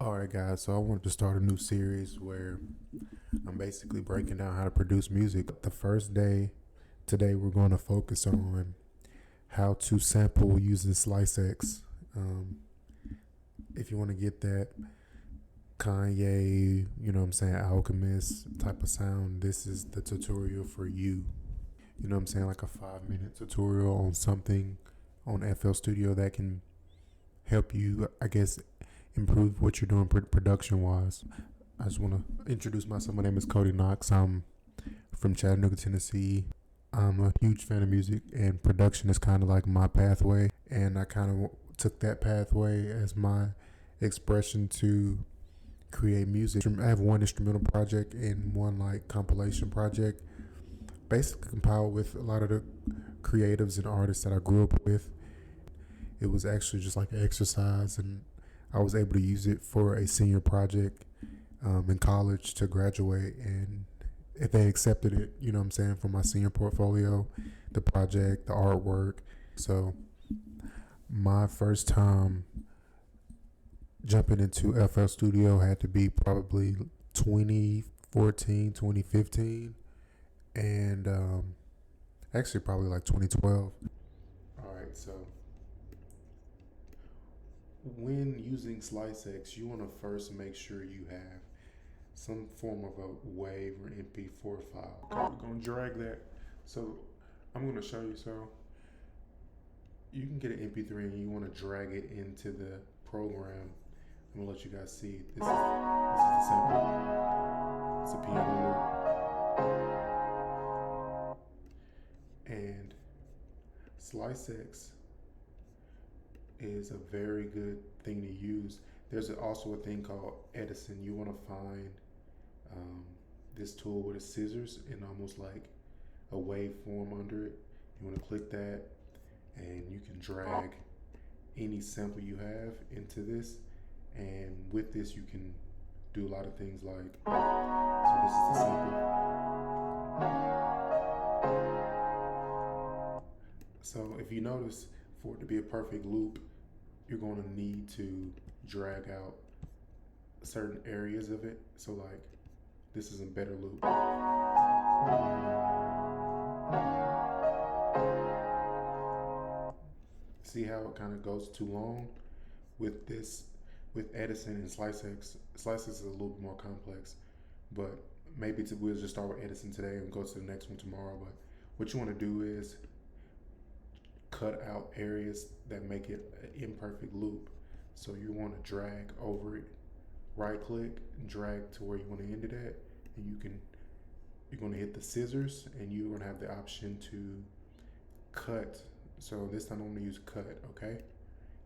Alright, guys, so I wanted to start a new series where I'm basically breaking down how to produce music. The first day, today, we're going to focus on how to sample using Slice X. If you want to get that Kanye, Alchemist type of sound, this is the tutorial for you. You know what I'm saying? Like a 5 minute tutorial on something on FL Studio that can help you, I guess, improve what you're doing production wise. I just want to introduce myself. My name is Cody Knox. I'm from Chattanooga, Tennessee. I'm a huge fan of music, and production is kind of like my pathway. And I kind of took that pathway as my expression to create music. I have one instrumental project and one like compilation project, basically compiled with a lot of the creatives and artists that I grew up with. It was actually just like an exercise, and I was able to use it for a senior project in college to graduate. And if they accepted it, you know what I'm saying, for my senior portfolio, the project, the artwork. So my first time jumping into FL Studio had to be probably 2014, 2015, and actually probably like 2012. All right, so when using SliceX, you want to first make sure you have some form of a WAV or MP4 file. Okay, we're going to drag that. So I'm going to show you. So you can get an MP3 and you want to drag it into the program. I'm going to let you guys see. This is the sample. It's a piano loop. And SliceX is a very good thing to use. There's also a thing called Edison. You want to find this tool with a scissors and almost like a waveform under it. You want to click that, and you can drag any sample you have into this. And with this, you can do a lot of things like, so this is the sample. So if you notice, for it to be a perfect loop, you're going to need to drag out certain areas of it. So like, this is a better loop. See how it kind of goes too long with this, with Edison and SliceX. SliceX is a little bit more complex, but maybe we'll just start with Edison today and go to the next one tomorrow. But what you want to do is cut out areas that make it an imperfect loop. So you want to drag over it, right click, and drag to where you want to end it at, and you're going to hit the scissors, and you're going to have the option to cut. So this time I'm going to use cut. Okay,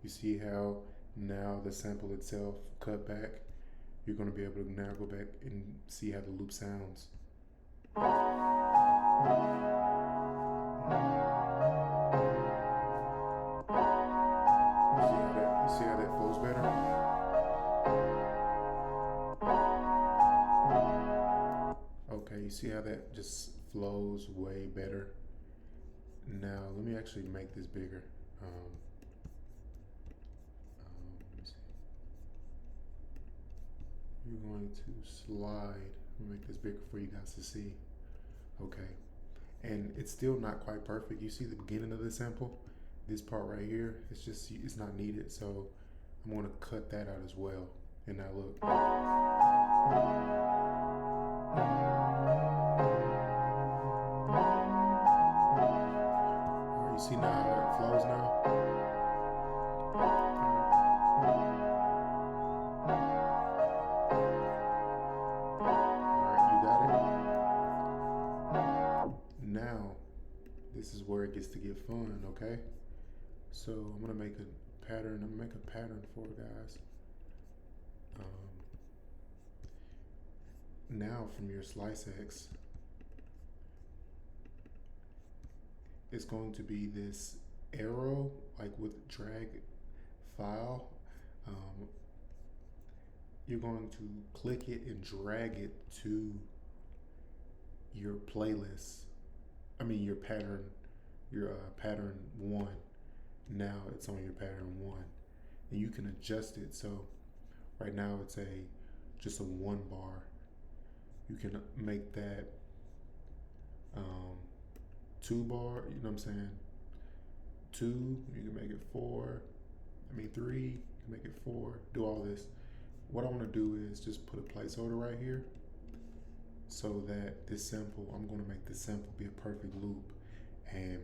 you see how now the sample itself cut back. You're going to be able to now go back and see how the loop sounds. See how that flows better? Okay, you see how that just flows way better? Now, let me actually make this bigger. Let me see. You're going to slide. Let me make this bigger for you guys to see. Okay. And it's still not quite perfect. You see the beginning of the sample? This part right here, it's not needed. So I'm going to cut that out as well. And now look. All right, you see now how it flows now? Now, this is where it gets to get fun, okay? So I'm gonna make a pattern. I'm gonna make a pattern for it, guys. Now from your SliceX, it's going to be this arrow, like with drag file. You're going to click it and drag it to your playlist. I mean your pattern, your pattern one. Now it's on your pattern one, and you can adjust it. So Right now it's a just a 1 bar. You can make that 2 bar. You know what I'm saying? 2. You can make it 4. I mean 3. You can make it 4. Do all this. What I want to do is just put a placeholder right here, so that this sample, I'm going to make this sample be a perfect loop. And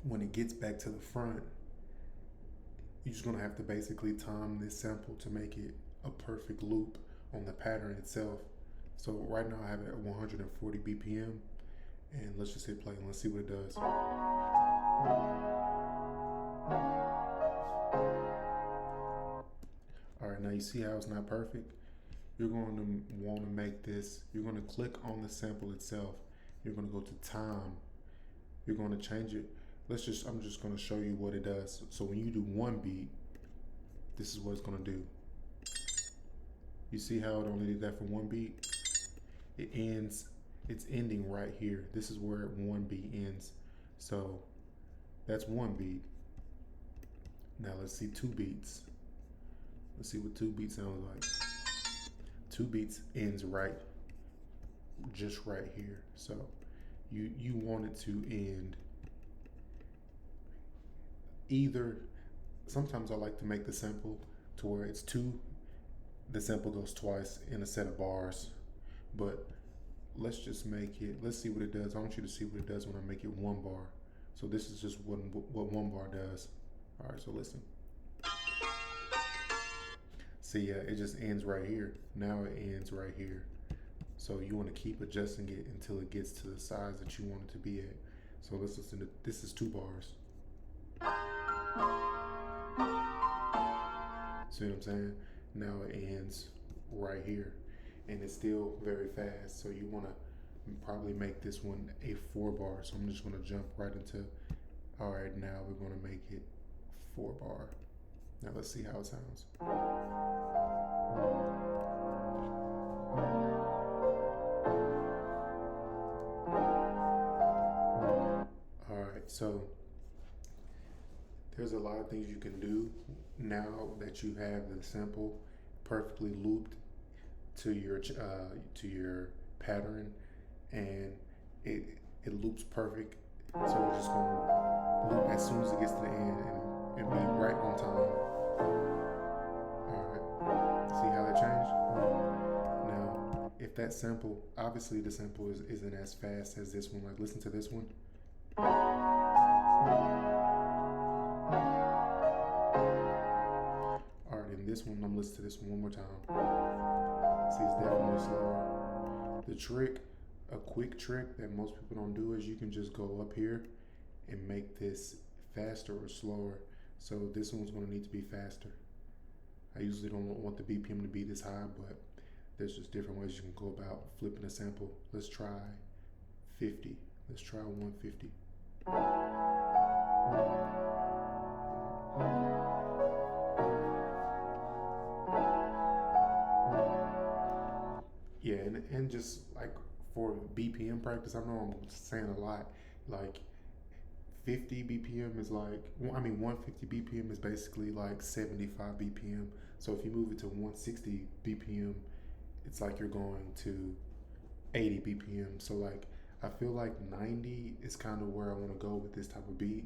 when it gets back to the front, you're just going to have to basically time this sample to make it a perfect loop on the pattern itself. So right now I have it at 140 BPM, and let's just hit play and let's see what it does. All right, now you see how it's not perfect? You're going to want to make this, you're going to click on the sample itself. You're going to go to time. You're going to change it. I'm just going to show you what it does. So when you do 1 beat, this is what it's going to do. You see how it only did that for 1 beat? It's ending right here. This is where 1 beat ends. So that's 1 beat. Now let's see 2 beats. Let's see what 2 beats sounds like. 2 beats ends just right here. So you want it to end either. Sometimes I like to make the sample to where it's 2. The sample goes twice in a set of bars, but let's just make it. Let's see what it does. I want you to see what it does when I make it 1 bar. So this is just what 1 bar does. All right, so listen. See, yeah, it just ends right here. Now it ends right here. So you want to keep adjusting it until it gets to the size that you want it to be at. So let's listen to, this is 2 bars. See what I'm saying? Now it ends right here, and it's still very fast. So you want to probably make this one a 4 bar. So I'm just going to jump right into, all right, now we're going to make it 4 bar. Now let's see how it sounds. All right, so there's a lot of things you can do now that you have the sample perfectly looped to your pattern, and it loops perfect. So we're just gonna loop as soon as it gets to the end and be right on time. All right, see how that changed? Now, if that sample, obviously the sample isn't as fast as this one. Like, listen to this one. Alright, in this one, I'm listening to this one more time. See, it's definitely slower. The trick, a quick trick that most people don't do, is you can just go up here and make this faster or slower. So this one's going to need to be faster. I usually don't want the BPM to be this high, but there's just different ways you can go about flipping a sample. Let's try 50. Let's try 150. Yeah, and just like for BPM practice, I know I'm saying a lot. Like 50 BPM is like, 150 BPM is basically like 75 BPM. So if you move it to 160 BPM, it's like you're going to 80 BPM. So like, I feel like 90 is kind of where I want to go with this type of beat.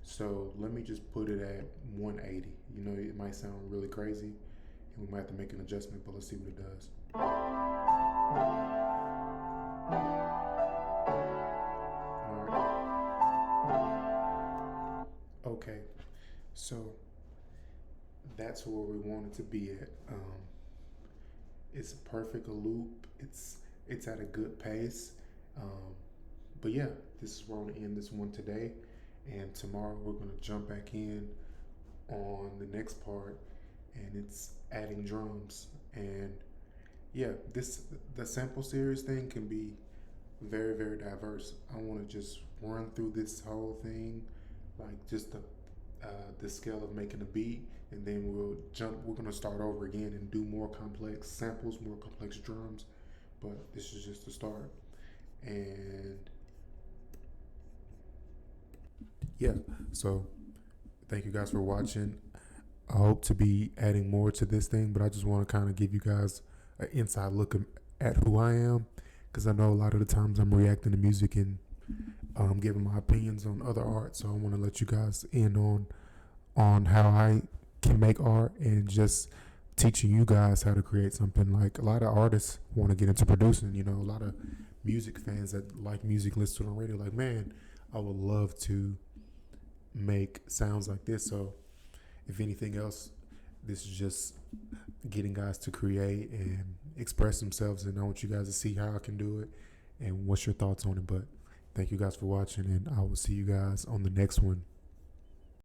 So let me just put it at 180. You know, it might sound really crazy, and we might have to make an adjustment, but let's see what it does. Alright. Okay, so that's where we want it to be at. It's a perfect loop. It's at a good pace. But yeah, this is where I'm gonna end this one today, and tomorrow we're gonna jump back in on the next part, and it's adding drums. And yeah, the sample series thing can be very, very diverse. I want to just run through this whole thing, like just the scale of making a beat, and then we're gonna start over again and do more complex samples, more complex drums. But this is just the start. And yeah, so thank you guys for watching. I hope to be adding more to this thing, but I just want to kind of give you guys an inside look at who I am, because I know a lot of the times I'm reacting to music and giving my opinions on other art. So I want to let you guys in on how I can make art and just teaching you guys how to create something. Like a lot of artists want to get into producing. You know, a lot of music fans that like music listen on radio. Like, man, I would love to make sounds like this. So if anything else, this is just getting guys to create and express themselves, and I want you guys to see how I can do it and what's your thoughts on it. But thank you guys for watching, and I will see you guys on the next one.